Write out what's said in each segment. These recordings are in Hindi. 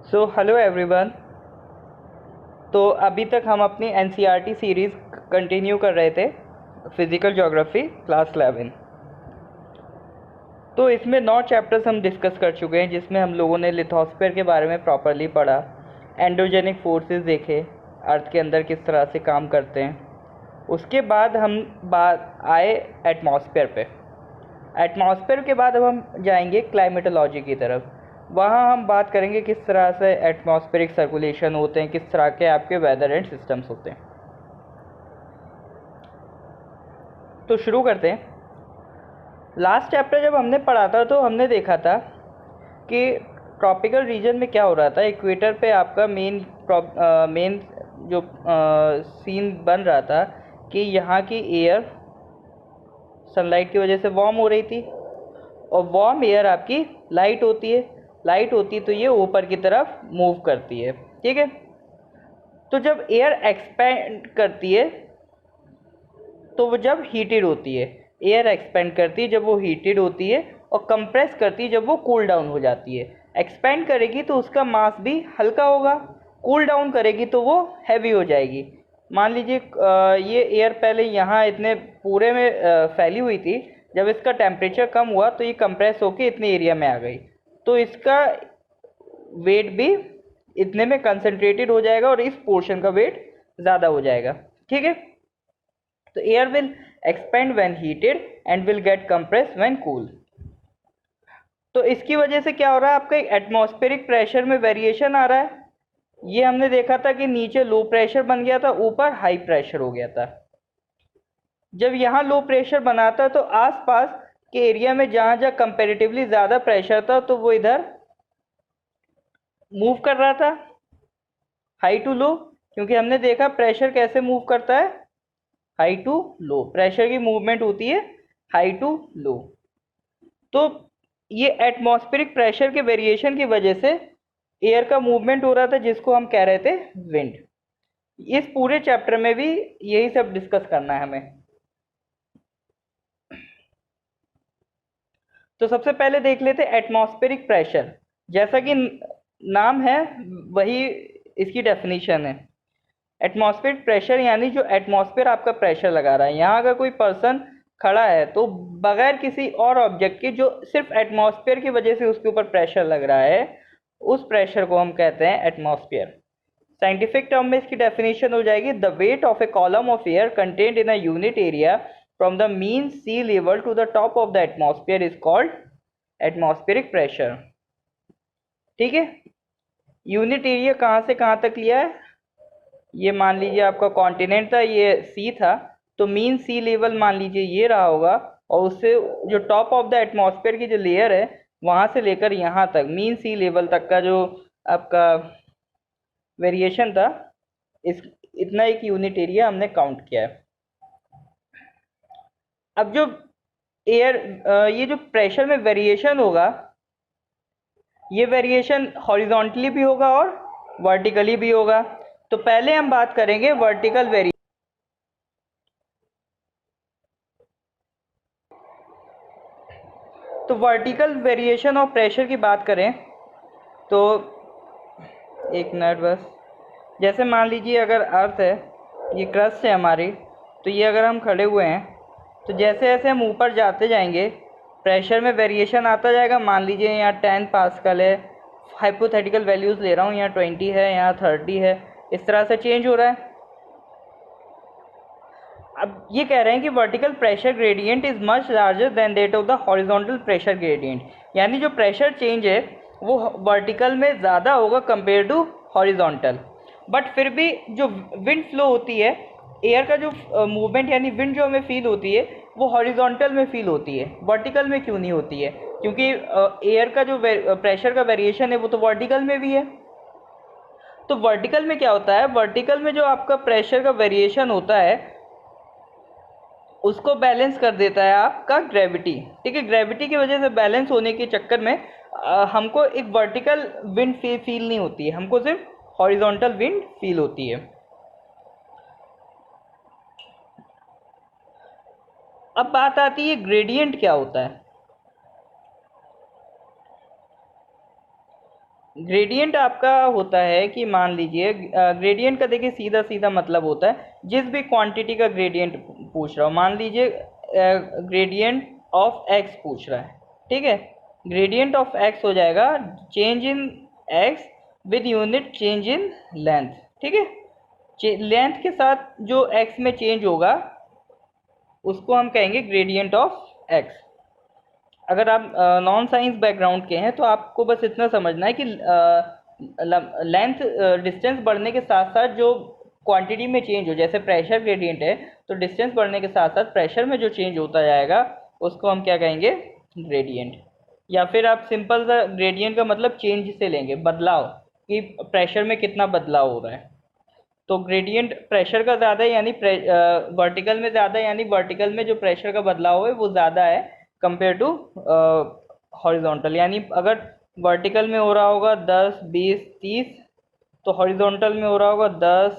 So hello everyone. तो अभी तक हम अपनी एनसीईआरटी सीरीज़ कंटिन्यू कर रहे थे, फिज़िकल ज्योग्राफी क्लास 11। तो इसमें 9 चैप्टर्स हम डिस्कस कर चुके हैं, जिसमें हम लोगों ने लिथोस्फीयर के बारे में प्रॉपरली पढ़ा, एंडोजेनिक फोर्सेस देखे, अर्थ के अंदर किस तरह से काम करते हैं। उसके बाद हम बात आए एटमॉस्फेयर पे। एटमॉस्फेयर के बाद अब हम जाएंगे क्लाइमेटोलॉजी की तरफ। वहाँ हम बात करेंगे किस तरह से एटमॉस्फेरिक सर्कुलेशन होते हैं, किस तरह के आपके वेदर एंड सिस्टम्स होते हैं। तो शुरू करते हैं। लास्ट चैप्टर जब हमने पढ़ा था तो हमने देखा था कि ट्रॉपिकल रीजन में क्या हो रहा था। इक्वेटर पे आपका मेन जो सीन बन रहा था कि यहाँ की एयर सनलाइट की वजह से वार्म हो रही थी, और वार्म एयर आपकी लाइट होती है। लाइट होती तो ये ऊपर की तरफ मूव करती है, ठीक है। तो जब एयर एक्सपेंड करती है तो वो जब हीटेड होती है, एयर एक्सपेंड करती है जब वो हीटेड होती है, और कंप्रेस करती है जब वो कूल डाउन हो जाती है। एक्सपेंड करेगी तो उसका मास भी हल्का होगा, कूल डाउन करेगी तो वो हैवी हो जाएगी। मान लीजिए ये एयर पहले यहाँ इतने पूरे में फैली हुई थी, जब इसका टेम्परेचर कम हुआ तो ये कंप्रेस होके इतने एरिया में आ गई, तो इसका वेट भी इतने में कंसंट्रेटेड हो जाएगा और इस पोर्शन का वेट ज़्यादा हो जाएगा, ठीक है। तो air will expand when heated and will get compress when cool. तो इसकी वजह से क्या हो रहा है, आपका एटमॉस्फेरिक प्रेशर में वेरिएशन आ रहा है। ये हमने देखा था कि नीचे लो प्रेशर बन गया था, ऊपर हाई प्रेशर हो गया था। जब यहाँ लो प्रेशर बना था तो आसपास के एरिया में जहाँ जहाँ कंपेरेटिवली ज़्यादा प्रेशर था तो वो इधर मूव कर रहा था, हाई टू लो। क्योंकि हमने देखा प्रेशर कैसे मूव करता है, हाई टू लो। प्रेशर की मूवमेंट होती है हाई टू लो। तो ये एटमॉस्फेरिक प्रेशर के वेरिएशन की वजह से एयर का मूवमेंट हो रहा था, जिसको हम कह रहे थे विंड। इस पूरे चैप्टर में भी यही सब डिस्कस करना है हमें। तो सबसे पहले देख लेते एटमॉस्फेरिक प्रेशर। जैसा कि नाम है वही इसकी डेफिनेशन है। एटमॉस्फेरिक प्रेशर यानी जो एटमॉस्फेयर आपका प्रेशर लगा रहा है। यहाँ अगर कोई पर्सन खड़ा है तो बगैर किसी और ऑब्जेक्ट के, जो सिर्फ एटमॉस्फेयर की वजह से उसके ऊपर प्रेशर लग रहा है, उस प्रेशर को हम कहते हैं एटमॉस्फेयर। साइंटिफिक टर्म में इसकी डेफिनेशन हो जाएगी, the weight of a column of air contained in a unit area from the mean sea level to the top of the atmosphere is called atmospheric pressure, ठीक है। यूनिट एरिया कहाँ से कहाँ तक लिया है, ये मान लीजिए आपका कॉन्टिनेंट था, ये सी था, तो मीन सी लेवल मान लीजिए ये रहा होगा, और उससे जो टॉप ऑफ द एटमॉस्फेयर की जो लेयर है वहाँ से लेकर यहाँ तक मीन सी लेवल तक का जो आपका वेरिएशन था, इस इतना एक यूनिट एरिया हमने काउंट किया है। अब जो एयर ये जो प्रेशर में वेरिएशन होगा, ये वेरिएशन हॉरिजॉन्टली भी होगा और वर्टिकली भी होगा। तो पहले हम बात करेंगे वर्टिकल वेरिएशन। तो वर्टिकल वेरिएशन ऑफ प्रेशर की बात करें तो एक मिनट बस। जैसे मान लीजिए अगर अर्थ है, ये क्रस्ट है हमारी, तो ये अगर हम खड़े हुए हैं तो जैसे जैसे हम ऊपर जाते जाएंगे प्रेशर में वेरिएशन आता जाएगा। मान लीजिए यहाँ 10 पास्कल है, हाइपोथेटिकल वैल्यूज़ ले रहा हूँ, यहाँ 20 है, यहाँ 30 है, इस तरह से चेंज हो रहा है। अब ये कह रहे हैं कि vertical pressure gradient is much larger than that of the horizontal pressure gradient. यानी जो प्रेशर चेंज है वो वर्टिकल में ज़्यादा होगा कंपेयर टू हॉरिजॉन्टल। बट फिर भी जो विंड फ्लो होती है, एयर का जो मूवमेंट यानी विंड जो हमें फील होती है वो हॉरिजॉन्टल में फील होती है, वर्टिकल में क्यों नहीं होती है? क्योंकि एयर का जो प्रेशर का वेरिएशन है वो तो वर्टिकल में भी है। तो वर्टिकल में क्या होता है, वर्टिकल में जो आपका प्रेशर का वेरिएशन होता है उसको बैलेंस कर देता है आपका ग्रेविटी, ठीक है। ग्रेविटी की वजह से बैलेंस होने के चक्कर में हमको एक वर्टिकल विंड फील नहीं होती है, हमको सिर्फ हॉरिजॉन्टल विंड फील होती है। अब बात आती है ग्रेडियंट क्या होता है। ग्रेडियंट आपका होता है कि मान लीजिए ग्रेडियंट का देखिए सीधा सीधा मतलब होता है जिस भी क्वांटिटी का ग्रेडियंट पूछ रहा हो, मान लीजिए ग्रेडियंट ऑफ एक्स पूछ रहा है, ठीक है, ग्रेडियंट ऑफ एक्स हो जाएगा change in x with unit change in length, ठीक है, लेंथ के साथ जो एक्स में चेंज होगा उसको हम कहेंगे ग्रेडियंट ऑफ एक्स। अगर आप नॉन साइंस बैकग्राउंड के हैं तो आपको बस इतना समझना है कि लेंथ डिस्टेंस बढ़ने के साथ साथ जो क्वांटिटी में चेंज हो, जैसे प्रेशर ग्रेडियंट है तो डिस्टेंस बढ़ने के साथ साथ प्रेशर में जो चेंज होता जाएगा उसको हम क्या कहेंगे, ग्रेडियंट। या फिर आप सिंपल सा ग्रेडियंट का मतलब चेंज से लेंगे, बदलाव, कि प्रेशर में कितना बदलाव हो रहा है। तो ग्रेडियंट प्रेशर का ज़्यादा है यानी वर्टिकल में ज़्यादा है, यानी वर्टिकल में जो प्रेशर का बदलाव है वो ज़्यादा है कंपेयर टू हॉरिजॉन्टल। यानी अगर वर्टिकल में हो रहा होगा 10, 20, 30 तो हॉरिजॉन्टल में हो रहा होगा 10,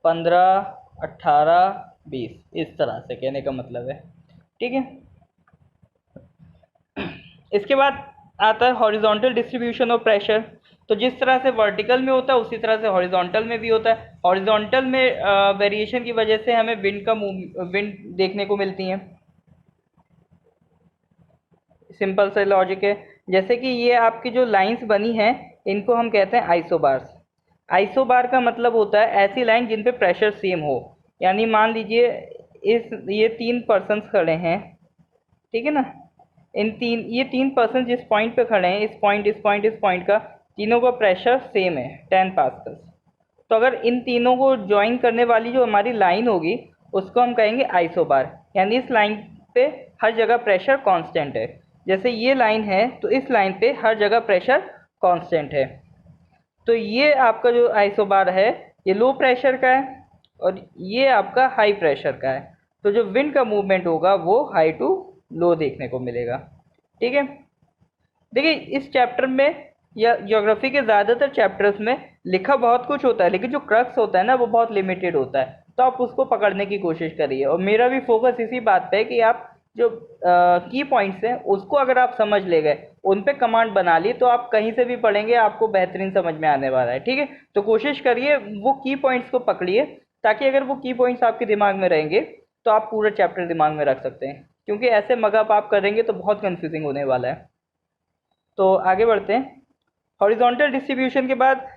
15, 18, 20, इस तरह से कहने का मतलब है, ठीक है। इसके बाद आता है हॉरिजॉन्टल डिस्ट्रीब्यूशन ऑफ प्रेशर। तो जिस तरह से वर्टिकल में होता है उसी तरह से हॉरिजॉन्टल में भी होता है। हॉरिजॉन्टल में वेरिएशन की वजह से हमें विंड देखने को मिलती हैं। सिंपल सा लॉजिक है। जैसे कि ये आपकी जो लाइंस बनी हैं इनको हम कहते हैं आइसोबार्स। आइसोबार का मतलब होता है ऐसी लाइन जिन पे प्रेशर सेम हो। यानी मान लीजिए ये 3 पर्सन्स खड़े हैं, ठीक है ना, ये तीन पर्सन जिस पॉइंट पे खड़े हैं, इस पॉइंट का तीनों का प्रेशर सेम है 10 पास्कल। तो अगर इन तीनों को ज्वाइन करने वाली जो हमारी लाइन होगी उसको हम कहेंगे आइसोबार। यानी इस लाइन पे हर जगह प्रेशर कांस्टेंट है। जैसे ये लाइन है तो इस लाइन पे हर जगह प्रेशर कांस्टेंट है। तो ये आपका जो आइसोबार है ये लो प्रेशर का है और ये आपका हाई प्रेशर का है। तो जो विंड का मूवमेंट होगा वो हाई टू लो देखने को मिलेगा, ठीक है। देखिए इस चैप्टर में या ज्योग्राफी के ज़्यादातर चैप्टर्स में लिखा बहुत कुछ होता है लेकिन जो क्रक्स होता है ना वो बहुत लिमिटेड होता है। तो आप उसको पकड़ने की कोशिश करिए और मेरा भी फोकस इसी बात पे है कि आप जो की पॉइंट्स हैं उसको अगर आप समझ ले गए, उन पे कमांड बना ली तो आप कहीं से भी पढ़ेंगे आपको बेहतरीन समझ में आने वाला है, ठीक है। तो कोशिश करिए वो की पॉइंट्स को पकड़िए ताकि अगर वो की पॉइंट्स आपके दिमाग में रहेंगे तो आप पूरा चैप्टर दिमाग में रख सकते हैं, क्योंकि ऐसे मगअप आप करेंगे तो बहुत कंफ्यूजिंग होने वाला है। तो आगे बढ़ते हैं। हॉरिजॉन्टल डिस्ट्रीब्यूशन के बाद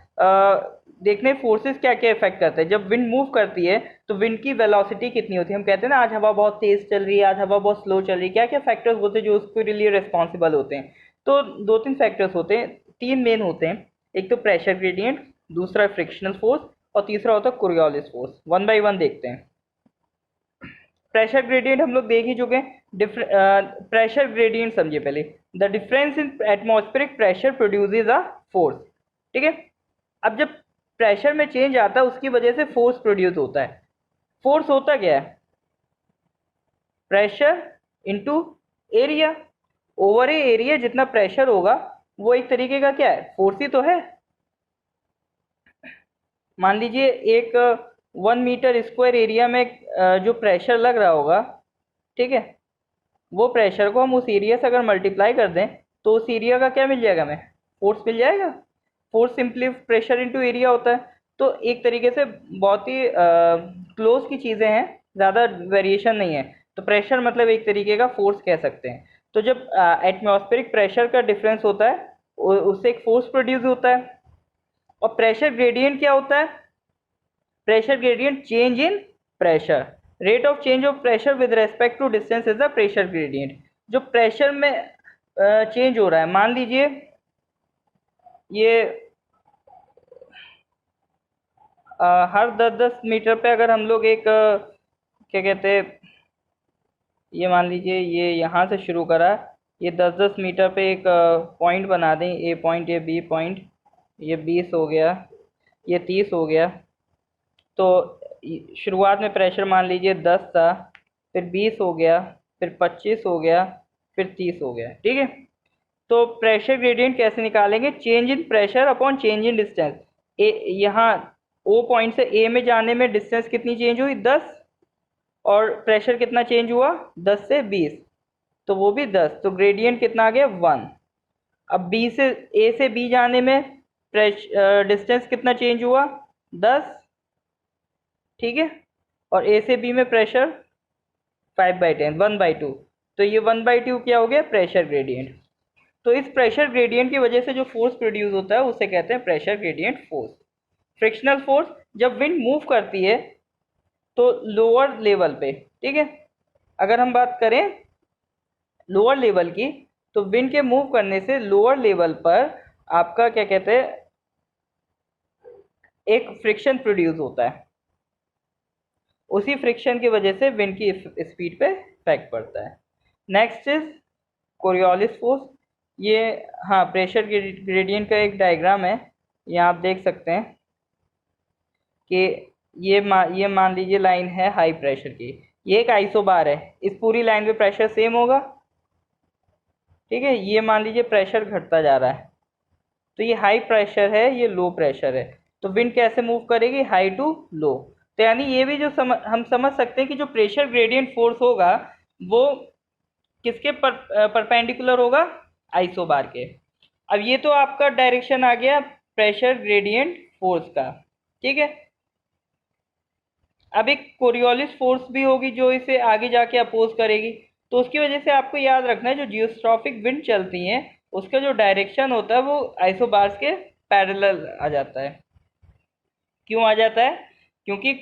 देखने फोर्सेस क्या क्या इफेक्ट करते हैं। जब विंड मूव करती है तो विंड की वेलोसिटी कितनी होती है। हम कहते हैं ना आज हवा बहुत तेज चल रही है, आज हवा बहुत स्लो चल रही है। क्या क्या फैक्टर्स होते हैं जो उसके लिए रिस्पॉन्सिबल होते हैं। तो 2-3 फैक्टर्स होते हैं, 3 मेन होते हैं। एक तो प्रेशर ग्रेडियंट, दूसरा फ्रिक्शनल फोर्स और तीसरा होता है Coriolis force. One by one देखते हैं। प्रेशर ग्रेडियंट हम लोग देख ही चुके हैं। प्रेशर ग्रेडियंट समझिए पहले। The difference in atmospheric pressure produces a force, ठीक है। अब जब प्रेशर में चेंज आता है उसकी वजह से फोर्स प्रोड्यूस होता है। फोर्स होता क्या है, प्रेशर इनटू एरिया। ओवर ए एरिया जितना प्रेशर होगा वो एक तरीके का क्या है, फोर्स ही तो है। मान लीजिए एक 1 मीटर स्क्वायर एरिया में जो प्रेशर लग रहा होगा, ठीक है, वो प्रेशर को हम उस एरिया से अगर मल्टीप्लाई कर दें तो उस एरिया का क्या मिल जाएगा हमें, फोर्स मिल जाएगा। Force simply pressure into area होता है। तो एक तरीके से बहुत ही क्लोज की चीज़ें हैं, ज़्यादा वेरिएशन नहीं है। तो प्रेशर मतलब एक तरीके का फोर्स कह सकते हैं। तो जब एटमॉस्फेरिक प्रेशर का डिफरेंस होता है उससे एक फोर्स प्रोड्यूस होता है। और प्रेशर ग्रेडियंट क्या होता है, pressure gradient change in pressure, rate of change of pressure with respect to distance is the pressure gradient. जो प्रेशर में चेंज हो रहा है, मान लीजिए ये हर 10-10 मीटर पे अगर हम लोग एक क्या कहते हैं, ये मान लीजिए ये यहाँ से शुरू करा, ये 10-10 मीटर पे एक पॉइंट बना दें, ए पॉइंट, ये बी पॉइंट, ये 20 हो गया, ये 30 हो गया। तो शुरुआत में प्रेशर मान लीजिए 10 था, फिर 20 हो गया, फिर 25 हो गया, फिर 30 हो गया, ठीक है। तो प्रेशर ग्रेडियंट कैसे निकालेंगे, change in pressure upon change in distance. ए यहाँ ओ पॉइंट से ए में जाने में डिस्टेंस कितनी चेंज हुई, 10, और प्रेशर कितना चेंज हुआ, 10 से 20, तो वो भी 10। तो ग्रेडियंट कितना आ गया, 1। अब बी से ए से बी जाने में डिस्टेंस कितना चेंज हुआ, 10, ठीक है। और ए से बी में प्रेशर 5/10, 1/2। तो ये 1/2 क्या हो गया, प्रेशर ग्रेडियंट। तो इस प्रेशर ग्रेडियंट की वजह से जो फोर्स प्रोड्यूस होता है उसे कहते हैं pressure gradient force. Frictional force, जब विंड मूव करती है तो लोअर लेवल पे, ठीक है, अगर हम बात करें लोअर लेवल की, तो विंड के मूव करने से लोअर लेवल पर आपका क्या कहते हैं, एक फ्रिक्शन प्रोड्यूस होता है। उसी फ्रिक्शन की वजह से विंड की स्पीड पे इफेक्ट पड़ता है। Next is Coriolis force. ये हाँ प्रेशर ग्रेडियंट का एक डायग्राम है, यहाँ आप देख सकते हैं कि ये मान लीजिए लाइन है हाई प्रेशर की, ये एक आइसोबार है, इस पूरी लाइन पे प्रेशर सेम होगा, ठीक है। ये मान लीजिए प्रेशर घटता जा रहा है, तो ये हाई प्रेशर है, ये लो प्रेशर है, तो विंड कैसे मूव करेगी, हाई टू लो। तो यानी ये भी जो हम समझ सकते हैं कि जो प्रेशर ग्रेडियंट फोर्स होगा वो किसके परपेंडिकुलर होगा, आइसोबार के। अब ये तो आपका डायरेक्शन आ गया प्रेशर ग्रेडियंट फोर्स का, ठीक है। अब एक कोरियोलिस फोर्स भी होगी जो इसे आगे जाके अपोज करेगी, तो उसकी वजह से आपको याद रखना है जो जियोस्ट्रॉफिक विंड चलती हैं उसका जो डायरेक्शन होता है वो आइसोबार्स के पैरेलल आ जाता है। क्यों आ जाता है, क्योंकि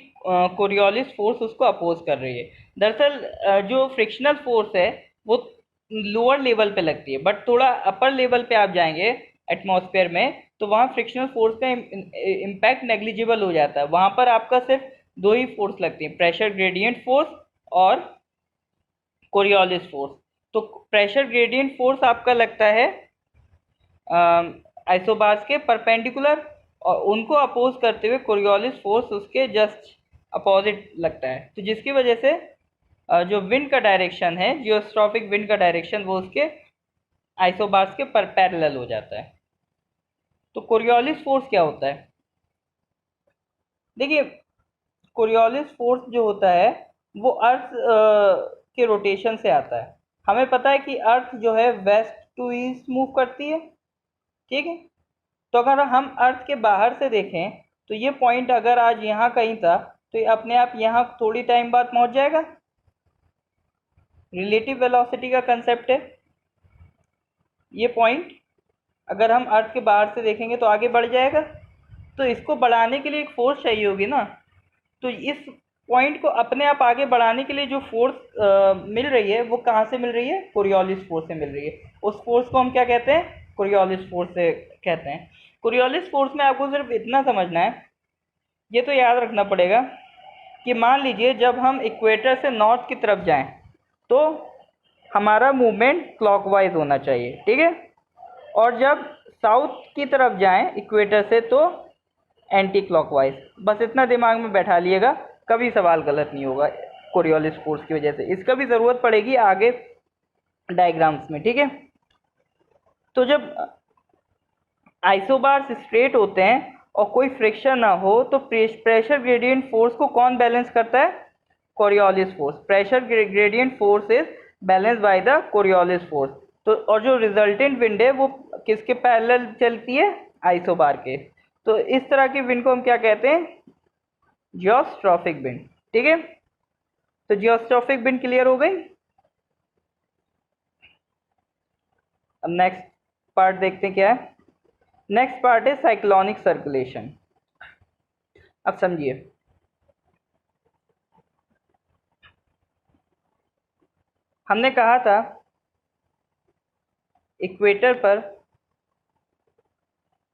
कोरियोलिस फोर्स उसको अपोज कर रही है। दरअसल जो फ्रिक्शनल फोर्स है वो लोअर लेवल पे लगती है, बट थोड़ा अपर लेवल पे आप जाएंगे एटमॉस्फेयर में तो वहाँ फ्रिक्शनल फोर्स का इम्पैक्ट नेग्लिजिबल हो जाता है। वहाँ पर आपका सिर्फ दो ही फोर्स लगती है, प्रेशर ग्रेडियंट फोर्स और कोरियोलिस फोर्स। तो प्रेशर ग्रेडियंट फोर्स आपका लगता है आइसोबार्स के परपेंडिकुलर, और उनको अपोज करते हुए कोरियोलिस फोर्स उसके जस्ट अपोजिट लगता है। तो जिसकी वजह से जो विंड का डायरेक्शन है, जियोस्ट्रॉफिक विंड का डायरेक्शन, वो उसके आइसोबार्स के पैरेलल हो जाता है। तो कोरियोलिस फोर्स क्या होता है, देखिए कोरियोलिस फोर्स जो होता है वो अर्थ के रोटेशन से आता है। हमें पता है कि अर्थ जो है वेस्ट टू ईस्ट मूव करती है, ठीक है। तो अगर हम अर्थ के बाहर से देखें तो ये पॉइंट अगर आज यहाँ कहीं था तो ये अपने आप यहाँ थोड़ी टाइम बाद पहुँच जाएगा। रिलेटिव वेलोसिटी का कंसेप्ट है। ये पॉइंट अगर हम अर्थ के बाहर से देखेंगे तो आगे बढ़ जाएगा, तो इसको बढ़ाने के लिए एक फोर्स चाहिए होगी ना। तो इस पॉइंट को अपने आप आगे बढ़ाने के लिए जो फोर्स मिल रही है वो कहाँ से मिल रही है, कोरियोलिस फोर्स से मिल रही है। उस फोर्स को हम क्या कहते हैं, कोरियोलिस फोर्स से कहते हैं। कोरियोलिस फोर्स में आपको सिर्फ इतना समझना है, ये तो याद रखना पड़ेगा कि मान लीजिए जब हम इक्वेटर से नॉर्थ की तरफ जाएं तो हमारा मूवमेंट क्लॉकवाइज होना चाहिए, ठीक है। और जब साउथ की तरफ जाएं इक्वेटर से तो एंटी क्लॉकवाइज। बस इतना दिमाग में बैठा लिएगा, कभी सवाल गलत नहीं होगा कोरियोलिस फोर्स की वजह से। इसका भी ज़रूरत पड़ेगी आगे डायग्राम्स में, ठीक है। तो जब आइसोबार्स स्ट्रेट होते हैं और कोई फ्रिक्शन ना हो तो प्रेशर ग्रेडियंट फोर्स को कौन बैलेंस करता है, Coriolis force. Pressure gradient force is balance by the Coriolis force. तो और जो रिजल्टेंट विंड है वो किसके पैरेलल चलती है, आइसोबार के। तो इस तरह की विंड को हम क्या कहते हैं, जियोस्ट्रॉफिक विंड, ठीक है। तो जियोस्ट्रॉफिक विंड क्लियर हो गई। अब नेक्स्ट पार्ट देखते हैं क्या है। नेक्स्ट पार्ट है साइक्लोनिक सर्कुलेशन। अब समझिए, हमने कहा था इक्वेटर पर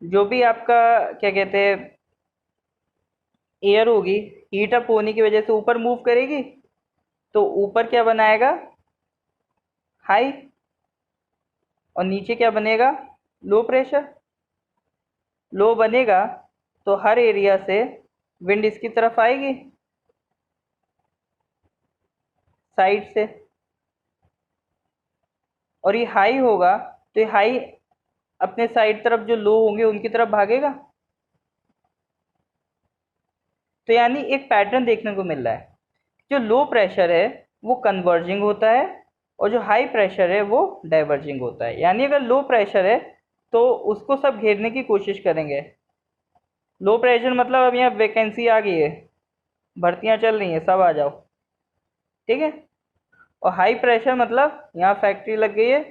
जो भी आपका क्या कहते हैं एयर होगी, हीट अप होने की वजह से ऊपर मूव करेगी, तो ऊपर क्या बनाएगा, हाई, और नीचे क्या बनेगा, लो प्रेशर। लो बनेगा तो हर एरिया से विंड इसकी तरफ आएगी साइड से, और ये हाई होगा तो ये हाई अपने साइड तरफ जो लो होंगे उनकी तरफ भागेगा। तो यानी एक पैटर्न देखने को मिल रहा है, जो लो प्रेशर है वो कन्वर्जिंग होता है और जो हाई प्रेशर है वो डाइवर्जिंग होता है। यानी अगर लो प्रेशर है तो उसको सब घेरने की कोशिश करेंगे। लो प्रेशर मतलब अब यहाँ वैकेंसी आ गई है, भर्तियाँ चल रही हैं, सब आ जाओ, ठीक है। और हाई प्रेशर मतलब यहाँ फैक्ट्री लग गई है,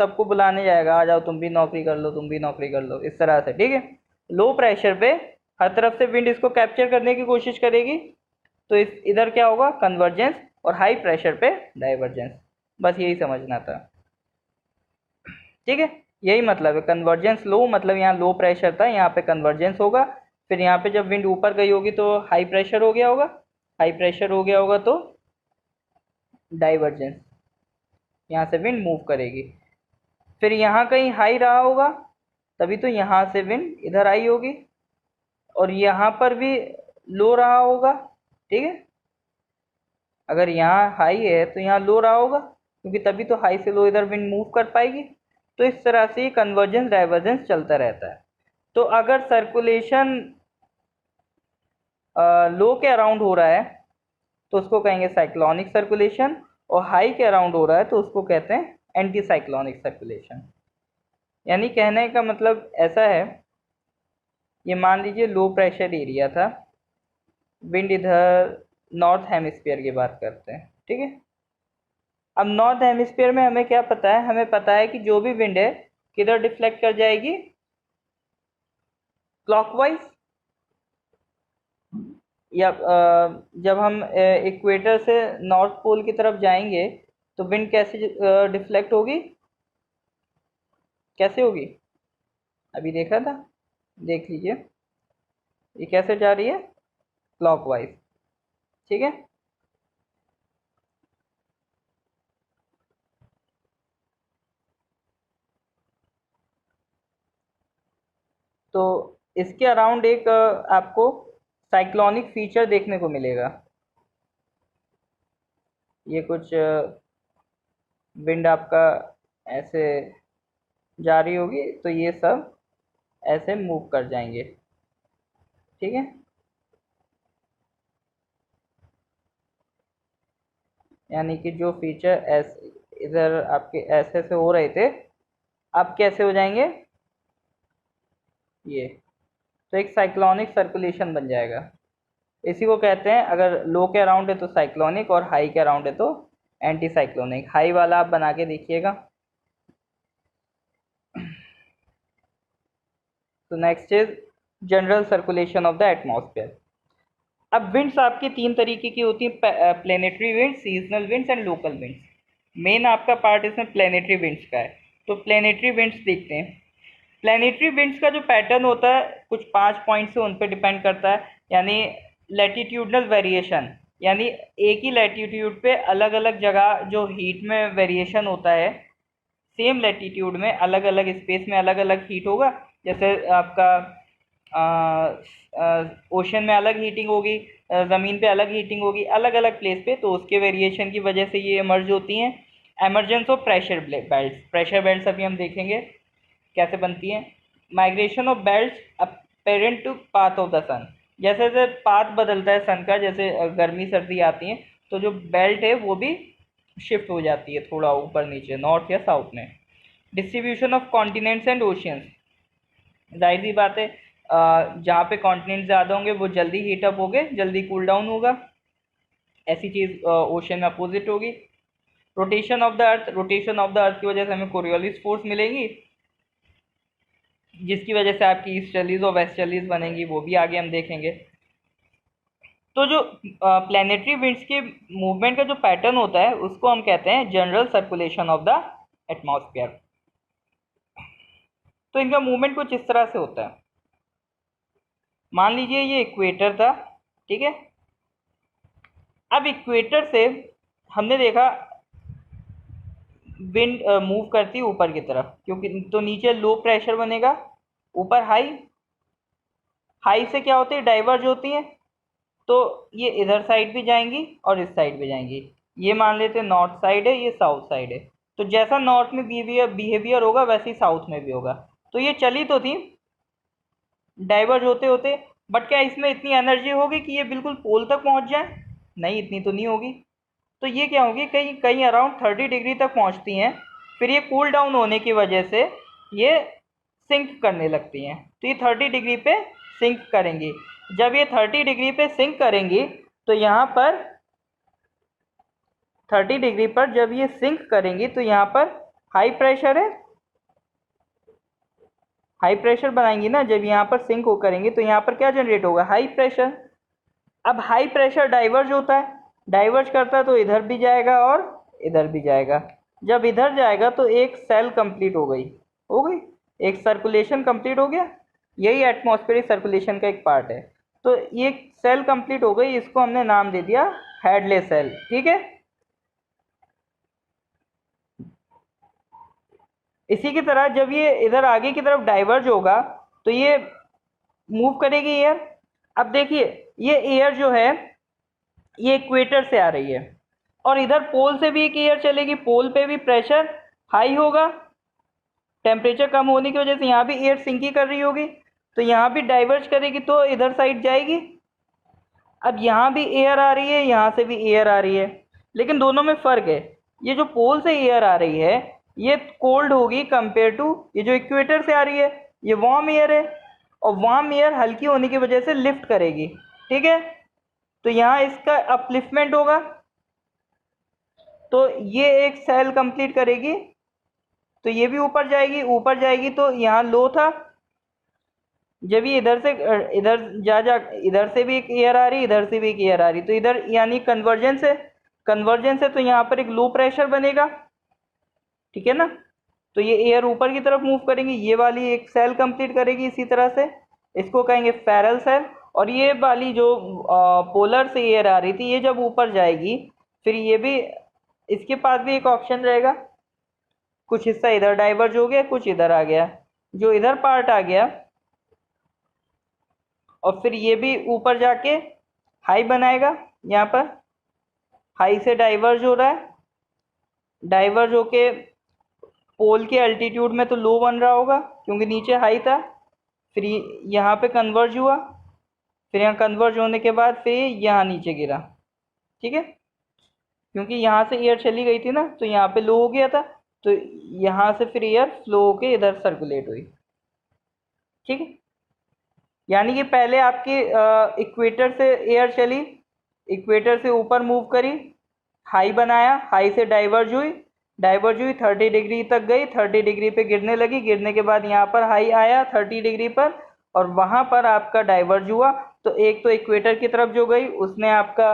सबको बुलाने जाएगा, आ जाओ तुम भी नौकरी कर लो, तुम भी नौकरी कर लो, इस तरह से, ठीक है। लो प्रेशर पे हर तरफ से विंड इसको कैप्चर करने की कोशिश करेगी, तो इस इधर क्या होगा, कन्वर्जेंस, और हाई प्रेशर पे डाइवर्जेंस। बस यही समझना था, ठीक है। यही मतलब है कन्वर्जेंस लो, मतलब यहाँ लो प्रेशर था, यहाँ पे कन्वर्जेंस होगा, फिर यहाँ पे जब विंड ऊपर गई होगी तो हाई प्रेशर हो गया होगा, हाई प्रेशर हो गया होगा तो डाइवर्जेंस, यहाँ से विंड मूव करेगी। फिर यहाँ कहीं हाई रहा होगा, तभी तो यहाँ से विंड इधर आई होगी, और यहाँ पर भी लो रहा होगा, ठीक है। अगर यहाँ हाई है तो यहाँ लो रहा होगा, क्योंकि तभी तो हाई से लो इधर विंड मूव कर पाएगी। तो इस तरह से कन्वर्जेंस डाइवर्जेंस चलता रहता है। तो अगर सर्कुलेशन लो के अराउंड हो रहा है तो उसको कहेंगे साइक्लोनिक सर्कुलेशन, और हाई के अराउंड हो रहा है तो उसको कहते हैं एंटी साइक्लोनिक सर्कुलेशन। यानी कहने का मतलब ऐसा है, ये मान लीजिए लो प्रेशर एरिया था, विंड इधर नॉर्थ हेमिस्फीयर की बात करते हैं, ठीक है। अब नॉर्थ हेमिस्फीयर में हमें क्या पता है, हमें पता है कि जो भी विंड है किधर डिफ्लेक्ट कर जाएगी, क्लॉकवाइज। या जब हम इक्वेटर से नॉर्थ पोल की तरफ जाएंगे तो विंड कैसे डिफ्लेक्ट होगी, कैसे होगी, अभी देखा था, देख लीजिए, ये कैसे जा रही है, क्लॉकवाइज, ठीक है। तो इसके अराउंड एक आपको साइक्लोनिक फीचर देखने को मिलेगा। ये कुछ विंड आपका ऐसे जा रही होगी तो ये सब ऐसे मूव कर जाएंगे, ठीक है। यानी कि जो फीचर ऐसे इधर आपके ऐसे से हो रहे थे, अब कैसे हो जाएंगे, ये तो एक साइक्लोनिक सर्कुलेशन बन जाएगा। इसी को कहते हैं, अगर लो के अराउंड है तो साइक्लोनिक, और हाई के अराउंड है तो एंटी साइक्लोनिक। हाई वाला आप बना के देखिएगा। तो next is general circulation of the atmosphere. अब विंड्स आपकी तीन तरीके की होती हैं, planetary winds, seasonal winds and local winds. Main आपका पार्ट इसमें प्लेनेटरी विंड्स का है। तो प्लेनेटरी विंड्स देखते हैं। प्लेनेटरी विंड्स का जो पैटर्न होता है कुछ 5 पॉइंट से उन पर डिपेंड करता है। यानी लैटिट्यूडनल वेरिएशन, यानी एक ही लैटिट्यूड पे अलग अलग जगह जो हीट में वेरिएशन होता है, सेम लैटिट्यूड में अलग अलग स्पेस में अलग अलग हीट होगा। जैसे आपका ओशन में अलग हीटिंग होगी, ज़मीन पे अलग हीटिंग होगी, अलग अलग प्लेस पे, तो उसके वेरिएशन की वजह से ये इमर्ज होती हैं। Emergence of pressure belt, pressure belt अभी हम देखेंगे कैसे बनती हैं। Migration of belt apparent to path of the sun, जैसे जैसे पाथ बदलता है सन का, जैसे गर्मी सर्दी आती है तो जो बेल्ट है वो भी शिफ्ट हो जाती है थोड़ा ऊपर नीचे, नॉर्थ या साउथ में। Distribution of continents and oceans, जाहिर सी बात है जहाँ पे कॉन्टिनेंट ज़्यादा होंगे वो जल्दी हीटअप होंगे, जल्दी कूल डाउन होगा। ऐसी चीज़ ओशन में अपोजिट होगी। Rotation of the earth, rotation of the earth की वजह से हमें कोरियोलिस फोर्स मिलेगी, जिसकी वजह से आपकी ईस्टर्लीज और वेस्टर्लीज बनेंगी, वो भी आगे हम देखेंगे। तो जो प्लैनेटरी विंड्स के मूवमेंट का जो पैटर्न होता है उसको हम कहते हैं general circulation of the atmosphere. तो इनका मूवमेंट कुछ इस तरह से होता है। मान लीजिए ये इक्वेटर था, ठीक है। अब इक्वेटर से हमने देखा विंड मूव करती है ऊपर की तरफ, क्योंकि तो नीचे लो प्रेशर बनेगा, ऊपर हाई, हाई से क्या होती है, डाइवर्ज होती है, तो ये इधर साइड भी जाएंगी और इस साइड भी जाएंगी। ये मान लेते हैं नॉर्थ साइड है, ये साउथ साइड है, तो जैसा नॉर्थ में बिहेवियर होगा वैसे ही साउथ में भी होगा। तो ये चली तो थी डाइवर्ज होते होते, बट क्या इसमें इतनी एनर्जी होगी कि ये बिल्कुल पोल तक पहुंच जाए, नहीं, इतनी तो नहीं होगी। तो ये क्या होगी, कहीं कहीं अराउंड 30 डिग्री तक पहुंचती हैं, फिर ये कूल डाउन होने की वजह से ये सिंक करने लगती हैं। तो ये 30 डिग्री पे सिंक करेंगी। जब ये 30 डिग्री पे सिंक करेंगी तो यहाँ पर 30 डिग्री पर जब ये सिंक करेंगी तो यहाँ पर हाई प्रेशर है, हाई प्रेशर बनाएंगी ना। जब यहाँ पर सिंक हो करेंगी तो यहाँ पर क्या जनरेट होगा, हाई प्रेशर। अब हाई प्रेशर डाइवर्ज होता है, डाइवर्ज करता है तो इधर भी जाएगा और इधर भी जाएगा। जब इधर जाएगा तो एक सेल कंप्लीट हो गई, हो गई, एक सर्कुलेशन कंप्लीट हो गया। यही एटमॉस्फेरिक सर्कुलेशन का एक पार्ट है। तो ये सेल कंप्लीट हो गई, इसको हमने नाम दे दिया हैडले सेल। ठीक है। इसी की तरह जब ये इधर आगे की तरफ डाइवर्ज होगा तो ये मूव करेगी एयर। अब देखिए ये एयर जो है ये इक्वेटर से आ रही है और इधर पोल से भी एक एयर चलेगी, पोल पे भी प्रेशर हाई होगा, टेम्परेचर कम होने की वजह से यहाँ भी एयर सिंकी कर रही होगी, तो यहाँ भी डाइवर्ज करेगी तो इधर साइड जाएगी। अब यहाँ भी एयर आ रही है, यहाँ से भी एयर आ रही है, लेकिन दोनों में फ़र्क है। ये जो पोल से एयर आ रही है ये कोल्ड होगी कंपेयर टू ये जो इक्वेटर से आ रही है, ये वार्म एयर है, और वार्म एयर हल्की होने की वजह से लिफ्ट करेगी। ठीक है। तो यहाँ इसका अपलिफ्टमेंट होगा, तो ये एक सेल कंप्लीट करेगी, तो ये भी ऊपर जाएगी, ऊपर जाएगी तो यहाँ लो था। जब ये इधर से इधर जा इधर से भी एक एयर आ रही, इधर से भी एक एयर आ रही, तो इधर यानी कन्वर्जेंस है, कन्वर्जेंस है तो यहाँ पर एक लो प्रेशर बनेगा। ठीक है ना। तो ये एयर ऊपर की तरफ मूव करेंगी, ये वाली एक सेल कंप्लीट करेगी इसी तरह से, इसको कहेंगे फेरल सेल। और ये वाली जो पोलर से एयर आ रही थी ये जब ऊपर जाएगी फिर ये भी, इसके पास भी एक ऑप्शन रहेगा, कुछ हिस्सा इधर डाइवर्ज हो गया, कुछ इधर आ गया, जो इधर पार्ट आ गया और फिर ये भी ऊपर जाके हाई बनाएगा। यहाँ पर हाई से डाइवर्ज हो रहा है, डाइवर्ज होके पोल के अल्टीट्यूड में तो लो बन रहा होगा क्योंकि नीचे हाई था, फिर यहाँ पे कन्वर्ज हुआ, फिर यहाँ कन्वर्ज होने के बाद फिर यहाँ नीचे गिरा। ठीक है। क्योंकि यहाँ से एयर चली गई थी ना तो यहाँ पे लो हो गया था, तो यहाँ से फिर एयर फ्लो होके इधर सर्कुलेट हुई। ठीक है। यानी कि पहले आपके इक्वेटर से एयर चली, इक्वेटर से ऊपर मूव करी, हाई बनाया, हाई से डाइवर्ज हुई, डाइवर्ज हुई 30 डिग्री तक गई, 30 डिग्री पे गिरने लगी, गिरने के बाद यहाँ पर हाई आया 30 डिग्री पर और वहाँ पर आपका डाइवर्ज हुआ। तो एक तो इक्वेटर की तरफ जो गई उसने आपका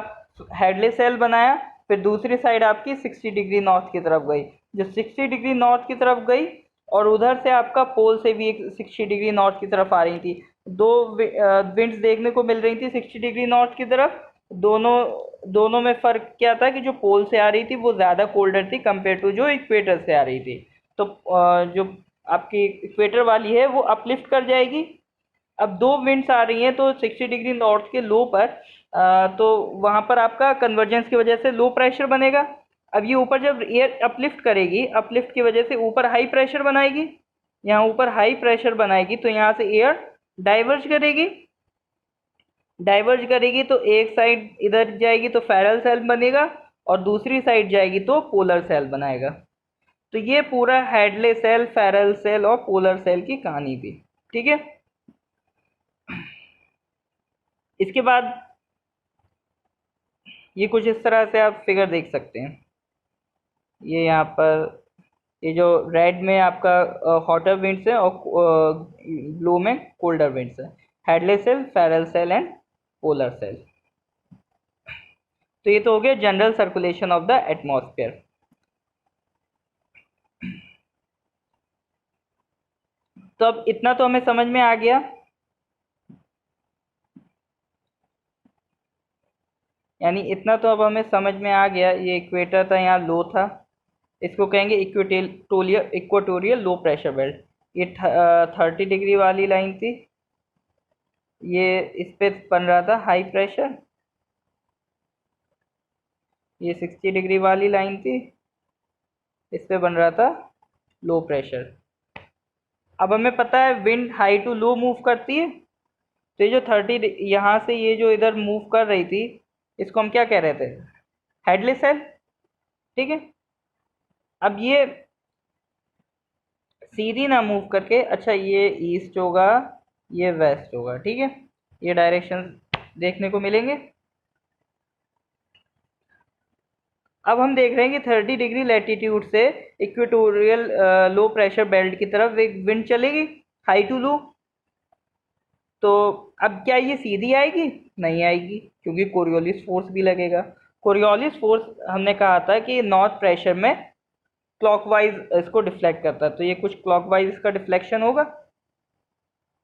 हेडले सेल बनाया, फिर दूसरी साइड आपकी 60 डिग्री नॉर्थ की तरफ गई, जो 60 डिग्री नॉर्थ की तरफ गई और उधर से आपका पोल से भी एक 60 डिग्री नॉर्थ की तरफ आ रही थी। दो विंड्स देखने को मिल रही थी 60 डिग्री नॉर्थ की तरफ। दोनों में फ़र्क क्या था कि जो पोल से आ रही थी वो ज़्यादा कोल्डर थी कंपेयर टू जो इक्वेटर से आ रही थी। तो जो आपकी इक्वेटर वाली है वो अपलिफ्ट कर जाएगी। अब दो विंड्स आ रही हैं तो 60 डिग्री नॉर्थ के लो पर तो वहाँ पर आपका कन्वर्जेंस की वजह से लो प्रेशर बनेगा। अब ये ऊपर जब एयर अपलिफ्ट करेगी, अपलिफ्ट की वजह से ऊपर हाई प्रेशर बनाएगी, यहाँ ऊपर हाई प्रेशर बनाएगी तो यहाँ से एयर डाइवर्ज करेगी, डाइवर्ज करेगी तो एक साइड इधर जाएगी तो फेरल सेल बनेगा और दूसरी साइड जाएगी तो पोलर सेल बनाएगा। तो ये पूरा हेडले सेल, फेरल सेल और पोलर सेल की कहानी थी। ठीक है। इसके बाद ये कुछ इस तरह से आप फिगर देख सकते हैं। ये यहाँ पर ये जो रेड में आपका हॉटर विंड्स है और ब्लू में कोल्डर विंड्स है, Hadley cell, Ferrel cell and polar cell. तो ये तो हो गया general circulation of the atmosphere. तो अब इतना तो हमें समझ में आ गया, यानी इतना तो अब हमें समझ में आ गया। ये इक्वेटर था, यहाँ लो था, इसको कहेंगे इक्वेटोरियल लो प्रेशर बेल्ट। ये 30 डिग्री वाली लाइन थी, ये इस पे बन रहा था हाई प्रेशर। ये 60 डिग्री वाली लाइन थी, इस पे बन रहा था लो प्रेशर। अब हमें पता है wind high to low move करती है, तो ये जो 30 यहाँ से ये जो इधर मूव कर रही थी इसको हम क्या कह रहे थे, हेडले सेल। ठीक है। अब ये सीधी ना मूव करके, अच्छा ये ईस्ट होगा, ये वेस्ट होगा, ठीक है, ये डायरेक्शन देखने को मिलेंगे। अब हम देख रहे हैं कि 30 डिग्री लैटिट्यूड से इक्वेटोरियल लो प्रेशर बेल्ट की तरफ एक विंड चलेगी, हाई टू लो। तो अब क्या ये सीधी आएगी? नहीं आएगी, क्योंकि कोरियोलिस फोर्स भी लगेगा। कोरियोलिस फोर्स हमने कहा था कि नॉर्थ प्रेशर में क्लॉकवाइज इसको डिफ्लेक्ट करता है, तो ये कुछ क्लॉकवाइज इसका डिफ्लेक्शन होगा,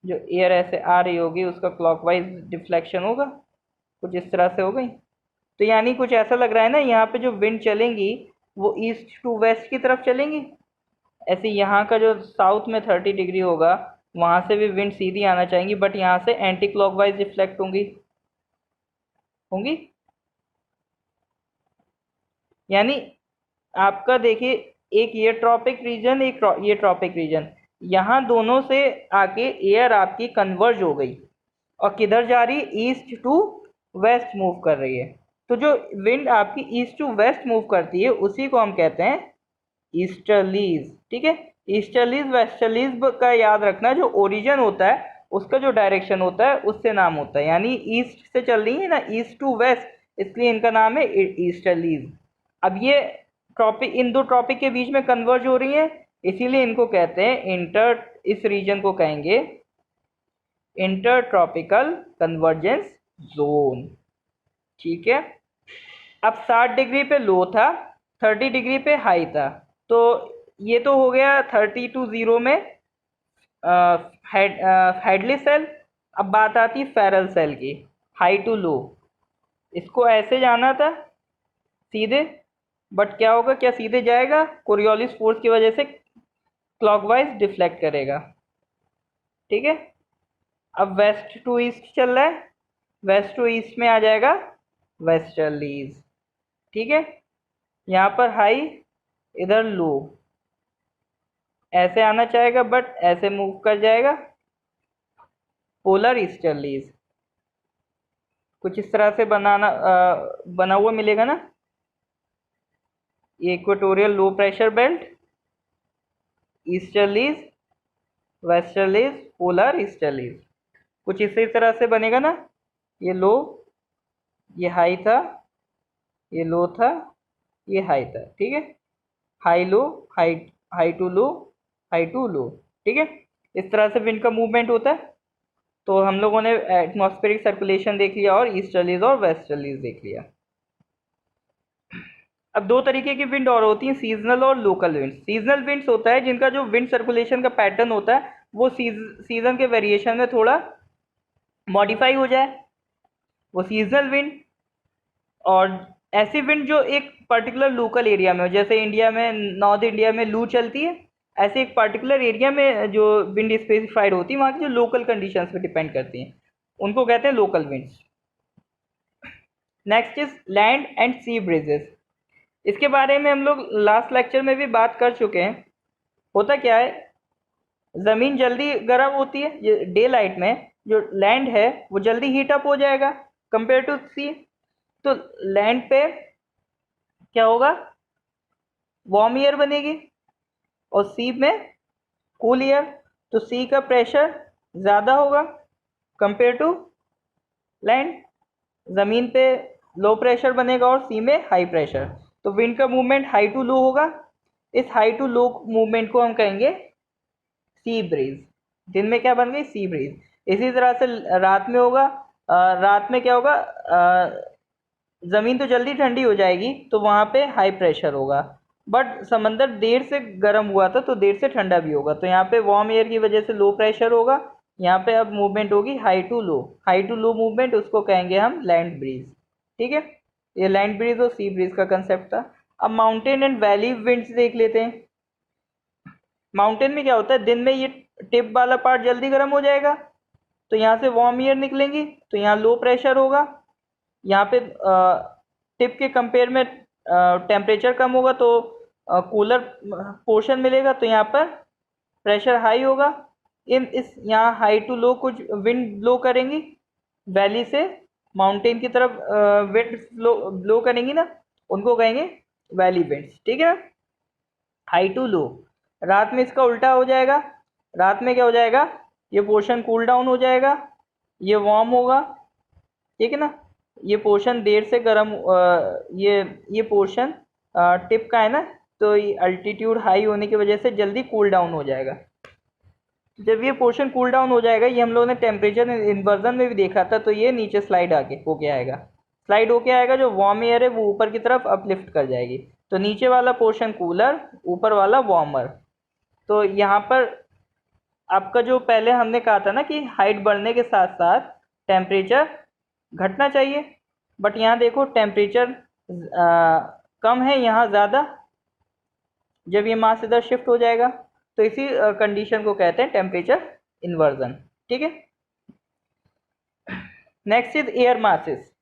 जो एयर ऐसे आ रही होगी उसका क्लॉकवाइज डिफ्लेक्शन होगा, कुछ इस तरह से हो गई। तो यानी कुछ ऐसा लग रहा है ना, यहाँ पे जो विंड चलेंगी वो ईस्ट टू वेस्ट की तरफ चलेंगी। ऐसे यहाँ का जो साउथ में 30 डिग्री होगा वहाँ से भी विंड सीधी आना चाहेंगी, बट यहाँ से एंटी क्लॉकवाइज रिफ्लेक्ट होंगी होंगी। यानी आपका देखिए, एक ये ट्रॉपिक रीजन, एक ये ट्रॉपिक रीजन, यहाँ दोनों से आके एयर आपकी कन्वर्ज हो गई और किधर जा रही है? ईस्ट टू वेस्ट मूव कर रही है। तो जो विंड आपकी ईस्ट टू वेस्ट मूव करती है उसी को हम कहते हैं ईस्टर्लीज, ठीक है। ईस्टर्लीज वेस्टर्लीज का याद रखना, जो ओरिजिन होता है उसका जो डायरेक्शन होता है उससे नाम होता है, यानी ईस्ट से चल रही है ना, ईस्ट टू वेस्ट, इसलिए इनका नाम है ईस्टर्लीज। अब ये ट्रॉपिक, इन दो ट्रॉपिक के बीच में कन्वर्ज हो रही है, इसीलिए इनको कहते हैं इंटर, इस रीजन को कहेंगे इंटर ट्रॉपिकल कन्वर्जेंस जोन, ठीक है। अब 60 डिग्री पे लो था, 30 डिग्री पे हाई था, तो ये तो हो गया 30 टू 0 में हेडली सेल। अब बात आती फेरल सेल की, हाई टू लो। इसको ऐसे जाना था सीधे, बट क्या होगा, क्या सीधे जाएगा? कोरियोलिस फोर्स की वजह से क्लॉकवाइज डिफ्लेक्ट करेगा, ठीक है। अब वेस्ट टू ईस्ट चल रहा है, वेस्ट टू ईस्ट में आ जाएगा वेस्टर्लीज, ठीक है। यहाँ पर हाई, इधर लो, ऐसे आना चाहेगा बट ऐसे मूव कर जाएगा, पोलर ईस्टर्लीज। कुछ इस तरह से बना हुआ मिलेगा ना, equatorial low pressure belt, easterlies, westerlies, polar easterlies, कुछ इसी तरह से बनेगा ना। ये लो, ये हाई था, ये लो था, ये हाई था, ठीक है। High low, high, high to low, high to low, ठीक है। इस तरह से विंड का मूवमेंट होता है। तो हम लोगों ने एटमॉस्फेरिक सर्कुलेशन देख लिया और ईस्टर्लीज और वेस्टर्लीज देख लिया। अब दो तरीके की विंड और होती हैं, सीजनल और लोकल विंड। सीजनल विंड्स होता है जिनका जो विंड सर्कुलेशन का पैटर्न होता है वो सीजन के वेरिएशन में थोड़ा मॉडिफाई हो जाए, वो सीजनल विंड। और ऐसी विंड जो एक पर्टिकुलर लोकल एरिया में हो, जैसे इंडिया में, नॉर्थ इंडिया में लू चलती है, ऐसे एक पर्टिकुलर एरिया में जो विंड स्पेसिफाइड होती है वहाँ की जो लोकल कंडीशंस पे डिपेंड करती हैं, उनको कहते हैं local winds. Next is land and sea breezes. इसके बारे में हम लोग लास्ट लेक्चर में भी बात कर चुके हैं। होता क्या है, ज़मीन जल्दी गर्म होती है डे लाइट में, जो लैंड है वो जल्दी हीट अप हो जाएगा कंपेयर टू सी। तो लैंड पे क्या होगा, वार्म एयर बनेगी, और सी में कूल एयर। तो सी का प्रेशर ज़्यादा होगा कंपेयर टू लैंड, ज़मीन पे लो प्रेशर बनेगा और सी में हाई प्रेशर। तो विंड का मूवमेंट हाई टू लो होगा। इस हाई टू लो मूवमेंट को हम कहेंगे सी ब्रीज। दिन में क्या बन गई, सी ब्रीज। इसी तरह से रात में होगा, रात में क्या होगा, ज़मीन तो जल्दी ठंडी हो जाएगी तो वहाँ पे हाई प्रेशर होगा, बट समंदर देर से गर्म हुआ था तो देर से ठंडा भी होगा, तो यहाँ पे वार्म एयर की वजह से लो प्रेशर होगा। यहाँ पे अब मूवमेंट होगी high to low, high to low movement, उसको कहेंगे हम लैंड ब्रीज, ठीक है। ये लैंड ब्रीज और सी ब्रीज का कंसेप्ट था। अब माउंटेन एंड वैली विंड्स देख लेते हैं। माउंटेन में क्या होता है, दिन में ये टिप वाला पार्ट जल्दी गर्म हो जाएगा, तो यहाँ से वार्म एयर निकलेंगी, तो यहाँ लो प्रेशर होगा। यहाँ पे टिप के कंपेयर में टेम्परेचर कम होगा तो कूलर पोर्शन मिलेगा, तो यहाँ पर प्रेशर हाई होगा। इन इस यहाँ हाई टू लो कुछ विंड ब्लो करेंगी, वैली से माउंटेन की तरफ विंड ब्लो करेंगी ना, उनको कहेंगे वैली विंड्स, ठीक है। हाई टू लो, रात में इसका उल्टा हो जाएगा। रात में क्या हो जाएगा, ये पोर्शन कूल डाउन हो जाएगा, ये वार्म होगा, ठीक है ना। ये पोर्शन देर से गर्म, ये पोर्शन टिप का है ना, तो ये अल्टीट्यूड हाई होने की वजह से जल्दी कूल डाउन हो जाएगा। जब ये पोर्शन कूल डाउन हो जाएगा, ये हम लोगों ने टेम्परेचर इन्वर्जन में भी देखा था, तो ये नीचे स्लाइड आके होके आएगा, स्लाइड होके आएगा। जो वार्म एयर है वो ऊपर की तरफ अपलिफ्ट कर जाएगी, तो नीचे वाला पोर्शन कूलर, ऊपर वाला वार्मर। तो यहाँ पर आपका जो पहले हमने कहा था ना कि हाइट बढ़ने के साथ साथ टेम्परेचर घटना चाहिए, बट यहाँ देखो टेम्परेचर कम है, यहाँ ज़्यादा। जब ये मास इधर शिफ्ट हो जाएगा, तो इसी कंडीशन को कहते हैं टेम्परेचर इन्वर्जन, ठीक है। Next is air masses.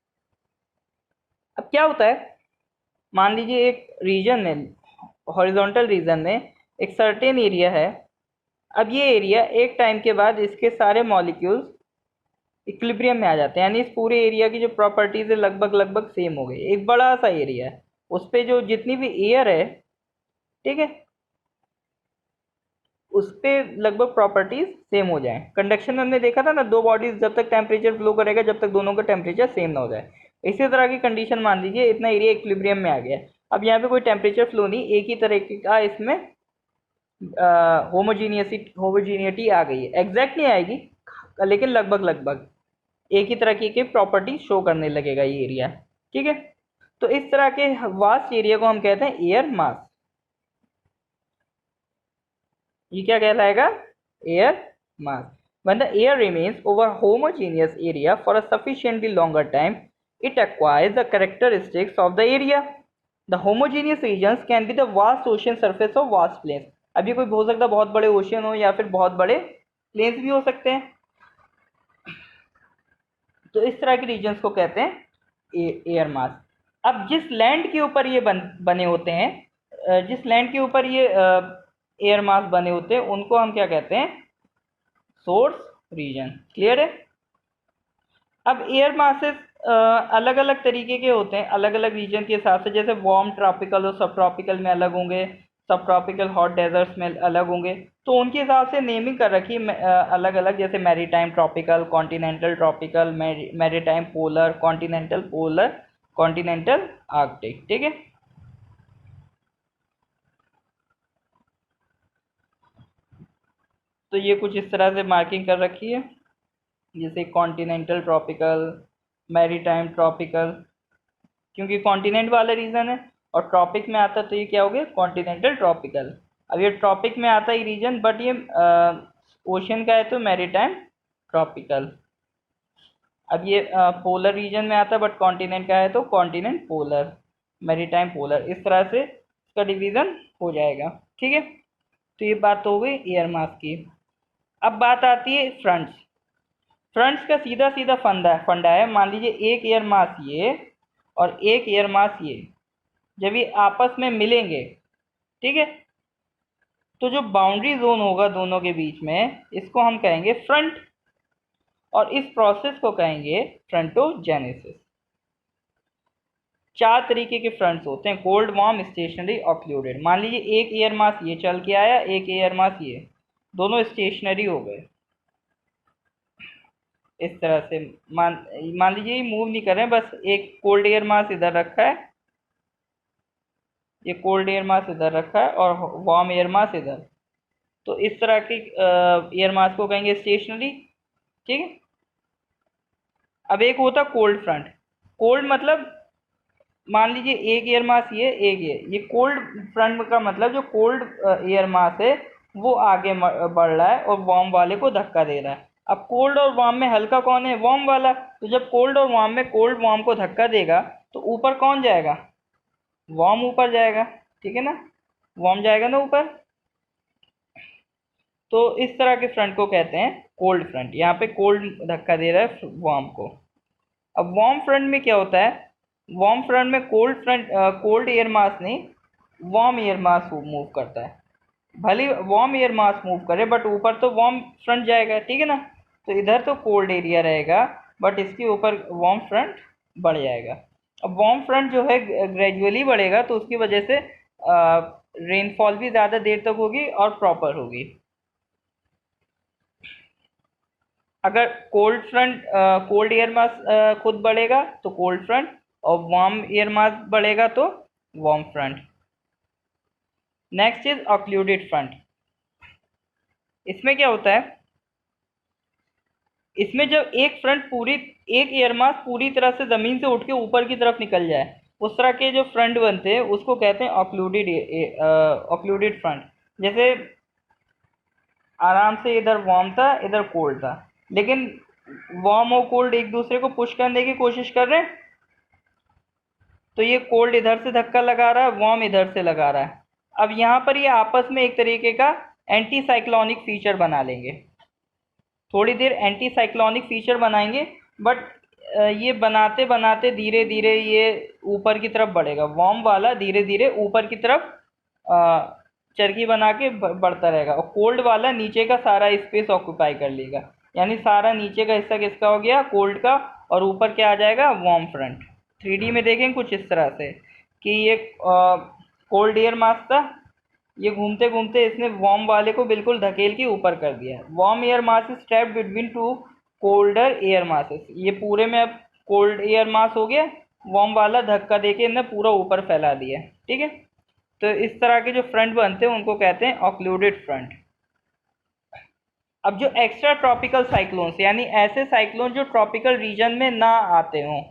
अब क्या होता है, मान लीजिए एक रीजन में, हॉरिजॉन्टल रीजन में एक सर्टेन एरिया है। अब ये एरिया एक टाइम के बाद इसके सारे मॉलिक्यूल्स इक्विलिब्रियम में आ जाते हैं, यानी इस पूरे एरिया की जो प्रॉपर्टीज है लगभग लगभग सेम हो गई। एक बड़ा सा एरिया है, उस पर जो जितनी भी एयर है, ठीक है, उस पर लगभग प्रॉपर्टीज सेम हो जाए। कंडक्शन में हमने देखा था ना, दो बॉडीज जब तक टेम्परेचर फ्लो करेगा जब तक दोनों का टेम्परेचर सेम ना हो जाए। इसी तरह की कंडीशन मान लीजिए इतना एरिया इक्विलिब्रियम में आ गया। अब यहाँ पे कोई टेम्परेचर फ्लो नहीं, एक ही तरह का इसमें होमोजीनियटी आ गई है। एग्जैक्ट नहीं आएगी, लेकिन लगभग लगभग एक ही तरह की प्रॉपर्टी शो करने लगेगा ये एरिया, ठीक है। तो इस तरह के वास्ट एरिया को हम कहते हैं एयर मास। ये क्या कहलाएगा, air mass. When the air remains over homogeneous area for a sufficiently longer time, it acquires the characteristics of the area. The homogeneous regions can be the vast ocean surface of vast plains. अब ये कोई हो सकता है बहुत बड़े ओशियन हो या फिर बहुत बड़े प्लेन्स भी हो सकते हैं। तो इस तरह के रीजन्स को कहते हैं एयर मास। अब जिस लैंड के ऊपर ये बने होते हैं, जिस लैंड के ऊपर ये एयर मास बने होते हैं, उनको हम क्या कहते हैं, सोर्स रीजन। क्लियर है। अब एयर मासेस अलग अलग तरीके के होते हैं, अलग अलग रीजन के हिसाब से। जैसे वार्म ट्रॉपिकल और सब ट्रॉपिकल में अलग होंगे, सब ट्रॉपिकल हॉट डेजर्ट्स में अलग होंगे, तो उनके हिसाब से नेमिंग कर रखी है अलग अलग। जैसे maritime tropical, continental tropical, maritime polar, continental polar, continental Arctic, ठीक है। तो ये कुछ इस तरह से मार्किंग कर रखी है, जैसे कॉन्टिनेंटल ट्रॉपिकल, मैरीटाइम ट्रॉपिकल, क्योंकि कॉन्टिनेंट वाला रीजन है, और ट्रॉपिक में आता है तो ये क्या हो गया, कॉन्टिनेंटल ट्रॉपिकल। अब ये ट्रॉपिक में आता है रीजन, बट ये ओशन का है तो मैरीटाइम ट्रॉपिकल। अब ये पोलर रीजन में आता है, बट कॉन्टिनेंट का है तो कॉन्टिनेंट पोलर, मैरीटाइम पोलर। इस तरह से इसका डिवीज़न हो जाएगा, ठीक है। तो ये बात हो गई एयर मास की। अब बात आती है फ्रंट्स। फ्रंट्स का सीधा सीधा फंडा है। मान लीजिए एक एयर मास ये और एक एयर मास ये, जब ये आपस में मिलेंगे, ठीक है, तो जो बाउंड्री जोन होगा दोनों के बीच में, इसको हम कहेंगे फ्रंट, और इस प्रोसेस को कहेंगे फ्रंटोजेनेसिस। चार तरीके के फ्रंट्स होते हैं, कोल्ड, वार्म, स्टेशनरी, ऑक्लूडेड। मान लीजिए एक एयर मास ये चल के आया, एक एयर मास ये, दोनों स्टेशनरी हो गए। इस तरह से मान लीजिए ये मूव नहीं कर रहे हैं, बस एक कोल्ड एयर मास इधर रखा है, ये कोल्ड एयर मास इधर रखा है, और वार्म एयर मास इधर। तो इस तरह के एयर मास को कहेंगे स्टेशनरी, ठीक है। अब एक होता कोल्ड फ्रंट। कोल्ड मतलब मान लीजिए एक एयर मास ये, एक ये कोल्ड फ्रंट का मतलब जो कोल्ड एयर मास है वो आगे बढ़ रहा है और वार्म वाले को धक्का दे रहा है। अब कोल्ड और वार्म में हल्का कौन है, वार्म वाला। तो जब कोल्ड और वार्म में कोल्ड वार्म को धक्का देगा तो ऊपर कौन जाएगा, वार्म ऊपर जाएगा, ठीक है ना, वार्म जाएगा ना ऊपर। तो इस तरह के फ्रंट को कहते हैं कोल्ड फ्रंट। यहाँ पे कोल्ड धक्का दे रहा है वार्म को। अब वार्म फ्रंट में क्या होता है, वार्म फ्रंट में कोल्ड एयर मास नहीं, वार्म एयर मास मूव करता है। भले वार्म एयर मास मूव करे, बट ऊपर तो वार्म फ्रंट जाएगा, ठीक है ना। तो इधर तो कोल्ड एरिया रहेगा, बट इसके ऊपर वार्म फ्रंट बढ़ जाएगा। अब वार्म फ्रंट जो है ग्रेजुअली बढ़ेगा, तो उसकी वजह से रेनफॉल भी ज़्यादा देर तक होगी और प्रॉपर होगी। अगर कोल्ड एयर मास खुद बढ़ेगा तो कोल्ड फ्रंट, और वार्म एयर मास बढ़ेगा तो warm front. Next is occluded front. इसमें क्या होता है, इसमें जब एक एयर मास पूरी तरह से ज़मीन से उठ के ऊपर की तरफ निकल जाए, उस तरह के जो फ्रंट बनते हैं उसको कहते हैं ऑक्लूडेड फ्रंट। जैसे आराम से इधर वार्म था इधर कोल्ड था, लेकिन वार्म और कोल्ड एक दूसरे को पुश करने की कोशिश कर रहे हैं, तो ये कोल्ड इधर से धक्का लगा रहा है, वार्म इधर से लगा रहा है। अब यहाँ पर ये आपस में एक तरीके का एंटी साइक्लोनिक फीचर बना लेंगे, थोड़ी देर एंटी साइक्लोनिक फीचर बनाएंगे, बट ये बनाते बनाते धीरे धीरे ये ऊपर की तरफ बढ़ेगा। वार्म वाला धीरे धीरे ऊपर की तरफ चरखी बना के बढ़ता रहेगा, और कोल्ड वाला नीचे का सारा स्पेस ऑक्यूपाई कर लेगा। यानी सारा नीचे का हिस्सा किसका हो गया, कोल्ड का, और ऊपर क्या आ जाएगा, वार्म फ्रंट। 3D में देखें कुछ इस तरह से कि ये कोल्ड एयर मास था, ये घूमते घूमते इसने वार्म वाले को बिल्कुल धकेल के ऊपर कर दिया। Warm air mass is trapped between two colder air masses. ये पूरे में अब कोल्ड एयर मास हो गया, वार्म वाला धक्का देके इन्हें पूरा ऊपर फैला दिया। ठीक है, तो इस तरह के जो फ्रंट बनते हैं उनको कहते हैं ऑक्लूडेड फ्रंट। अब जो एक्स्ट्रा ट्रॉपिकल साइक्लोन्स, यानी ऐसे साइक्लोन जो ट्रॉपिकल रीजन में ना आते हों,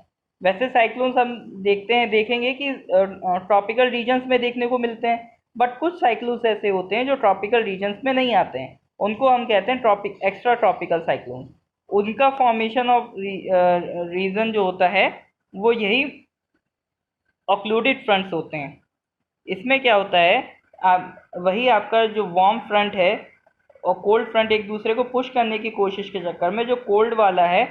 वैसे साइक्लोन्स हम देखेंगे कि ट्रॉपिकल रीजन्स में देखने को मिलते हैं, बट कुछ साइक्लोन्स ऐसे होते हैं जो ट्रॉपिकल रीजन्स में नहीं आते हैं, उनको हम कहते हैं एक्स्ट्रा ट्रॉपिकल साइक्लोन्स। उनका फॉर्मेशन ऑफ रीजन जो होता है वो यही ऑक्लूडेड फ्रंट्स होते हैं। इसमें क्या होता है, वही आपका जो वार्म फ्रंट है और कोल्ड फ्रंट एक दूसरे को पुश करने की कोशिश के चक्कर में जो कोल्ड वाला है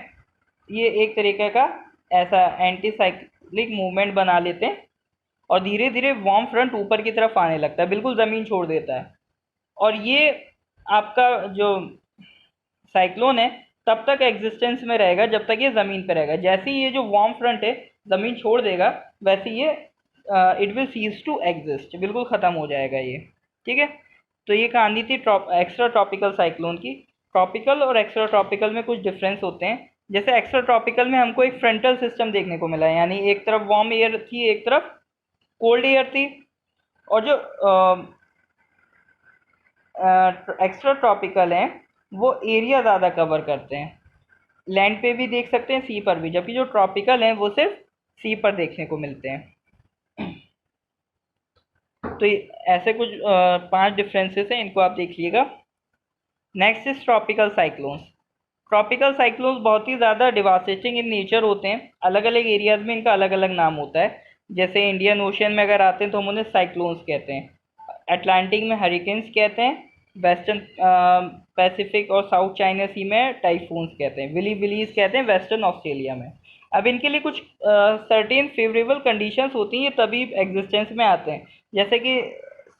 ये एक तरीके का ऐसा एंटी साइक्लिक मूवमेंट बना लेते हैं, और धीरे धीरे वार्म फ्रंट ऊपर की तरफ आने लगता है, बिल्कुल ज़मीन छोड़ देता है। और ये आपका जो साइक्लोन है तब तक एग्जिस्टेंस में रहेगा जब तक ये ज़मीन पर रहेगा। जैसे ही ये जो वार्म फ्रंट है ज़मीन छोड़ देगा, वैसे ये it will cease to exist, बिल्कुल ख़त्म हो जाएगा ये। ठीक है, तो ये कहानी थी एक्स्ट्रा ट्रॉपिकल साइक्लोन की। ट्रॉपिकल और एक्स्ट्रा ट्रॉपिकल में कुछ डिफरेंस होते हैं। जैसे एक्स्ट्रा ट्रॉपिकल में हमको एक फ्रंटल सिस्टम देखने को मिला है, यानी एक तरफ वार्म एयर थी एक तरफ कोल्ड एयर थी, और जो एक्स्ट्रा ट्रॉपिकल हैं वो एरिया ज़्यादा कवर करते हैं, लैंड पे भी देख सकते हैं सी पर भी, जबकि जो ट्रॉपिकल हैं वो सिर्फ सी पर देखने को मिलते हैं। तो ऐसे कुछ 5 डिफरेंसेस हैं, इनको आप देखिएगा। Next is tropical cyclones. Tropical cyclones बहुत ही ज़्यादा डिवास्टेटिंग इन नेचर होते हैं, अलग अलग एरियाज़ में इनका अलग अलग नाम होता है। जैसे इंडियन ओशन में अगर आते हैं तो हम उन्हें साइक्लोन्स कहते हैं, अटलांटिक में हरिकेन्स कहते हैं, वेस्टर्न पैसिफिक और साउथ चाइना सी में टाइफून्स कहते हैं, विलीज कहते हैं वेस्टर्न ऑस्ट्रेलिया में। अब इनके लिए कुछ सर्टेन फेवरेबल कंडीशंस होती हैं तभी एग्जिस्टेंस में आते हैं, जैसे कि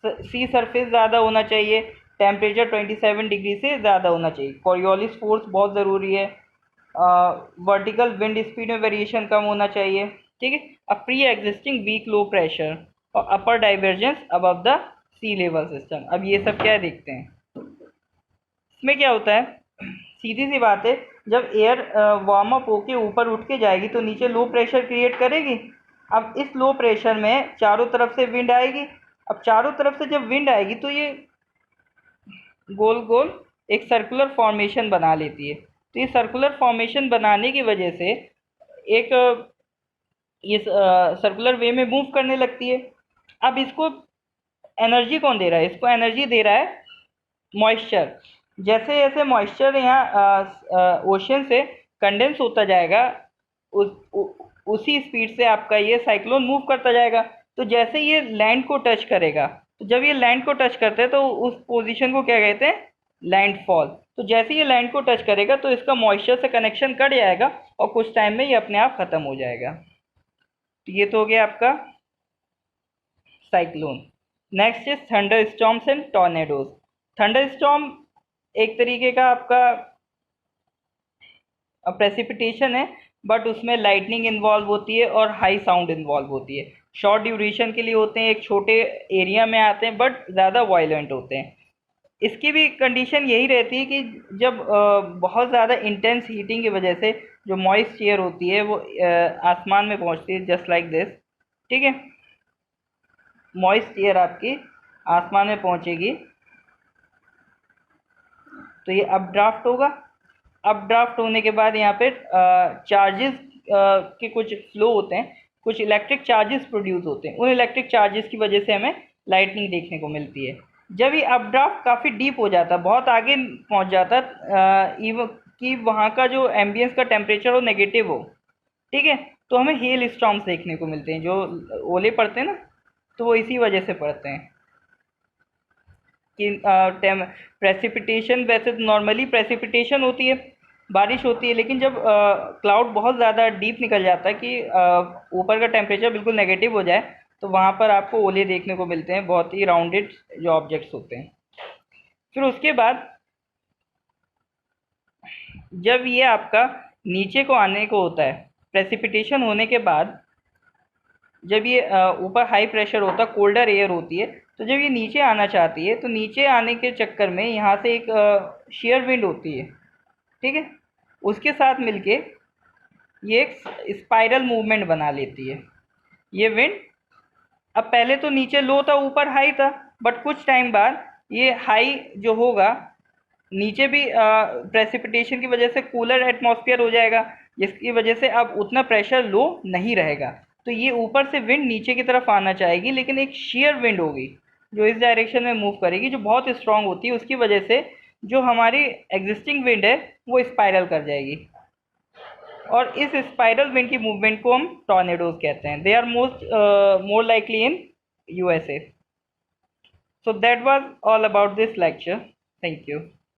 सी सरफेस ज़्यादा होना चाहिए, टेम्परेचर 27 डिग्री से ज़्यादा होना चाहिए, कॉरियोलिस फोर्स बहुत ज़रूरी है, वर्टिकल विंड स्पीड में वेरिएशन कम होना चाहिए। ठीक है, a pre existing weak low pressure और upper divergence above the sea level system. अब ये सब क्या देखते हैं, इसमें क्या होता है, सीधी सी बात है, जब एयर वार्म अप होके ऊपर उठ के जाएगी तो नीचे लो प्रेशर क्रिएट करेगी। अब इस लो प्रेशर में चारों तरफ से विंड आएगी। अब चारों तरफ से जब विंड आएगी तो ये गोल गोल एक सर्कुलर फॉर्मेशन बना लेती है। तो ये सर्कुलर फॉर्मेशन बनाने की वजह से एक ये सर्कुलर वे में मूव करने लगती है। अब इसको एनर्जी कौन दे रहा है, इसको एनर्जी दे रहा है मॉइस्चर। जैसे जैसे मॉइस्चर यहाँ ओशन से कंडेंस होता जाएगा उसी स्पीड से आपका ये साइक्लोन मूव करता जाएगा। तो जैसे ये लैंड को टच करेगा, तो जब ये लैंड को टच करते हैं तो उस पोजीशन को क्या कहते हैं, लैंडफॉल। तो जैसे ये लैंड को टच करेगा तो इसका मॉइस्चर से कनेक्शन कट जाएगा और कुछ टाइम में ये अपने आप ख़त्म हो जाएगा। तो ये तो हो गया आपका cyclone. Next is thunder storms and tornadoes. Thunder storm एक तरीके का आपका प्रेसिपिटेशन है, बट उसमें लाइटनिंग इन्वॉल्व होती है और हाई साउंड इन्वॉल्व होती है। शॉर्ट ड्यूरेशन के लिए होते हैं, एक छोटे एरिया में आते हैं, बट ज़्यादा वायलेंट होते हैं। इसकी भी कंडीशन यही रहती है कि जब बहुत ज़्यादा इंटेंस हीटिंग की वजह से जो मॉइस्ट एयर होती है वो आसमान में पहुंचती है, जस्ट लाइक दिस। ठीक है, मॉइस्ट एयर आपकी आसमान में पहुंचेगी तो ये अपड्राफ्ट होगा। अपड्राफ्ट होने के बाद यहाँ पे चार्जेस के कुछ फ्लो होते हैं, कुछ इलेक्ट्रिक चार्जेस प्रोड्यूस होते हैं। उन इलेक्ट्रिक चार्जेस की वजह से हमें लाइटनिंग देखने को मिलती है। जब ये अपड्राफ्ट काफ़ी डीप हो जाता है, बहुत आगे पहुँच जाता है, इवन कि वहाँ का जो एम्बियंस का टेम्परेचर हो नेगेटिव हो, ठीक है, तो हमें हेल स्टॉर्म्स देखने को मिलते हैं। जो ओले पड़ते हैं ना, तो वो इसी वजह से पड़ते हैं कि प्रेसिपिटेशन, वैसे तो नॉर्मली प्रेसिपिटेशन होती है, बारिश होती है, लेकिन जब क्लाउड बहुत ज़्यादा डीप निकल जाता है कि ऊपर का टेम्परेचर बिल्कुल नेगेटिव हो जाए, तो वहाँ पर आपको ओले देखने को मिलते हैं, बहुत ही राउंडेड जो ऑब्जेक्ट्स होते हैं। फिर उसके बाद जब ये आपका नीचे को आने को होता है, प्रेसिपिटेशन होने के बाद जब ये ऊपर हाई प्रेशर होता है, कोल्डर एयर होती है, तो जब ये नीचे आना चाहती है तो नीचे आने के चक्कर में यहाँ से एक शेयर विंड होती है, ठीक है, उसके साथ मिलके ये एक स्पाइरल मूवमेंट बना लेती है। ये विंड अब पहले तो नीचे लो था, ऊपर हाई था, बट कुछ टाइम बाद ये हाई जो होगा नीचे भी प्रेसिपिटेशन की वजह से कूलर एटमॉस्फेयर हो जाएगा, जिसकी वजह से अब उतना प्रेशर लो नहीं रहेगा। तो ये ऊपर से विंड नीचे की तरफ आना चाहेगी, लेकिन एक शेयर विंड होगी जो इस डायरेक्शन में मूव करेगी, जो बहुत स्ट्रांग होती है। उसकी वजह से जो हमारी एग्जिस्टिंग विंड है वो स्पाइरल कर जाएगी, और इस स्पाइरल विंड की मूवमेंट को हम टॉर्नेडोज कहते हैं। They are more likely in USA. So that was all about this lecture. Thank you.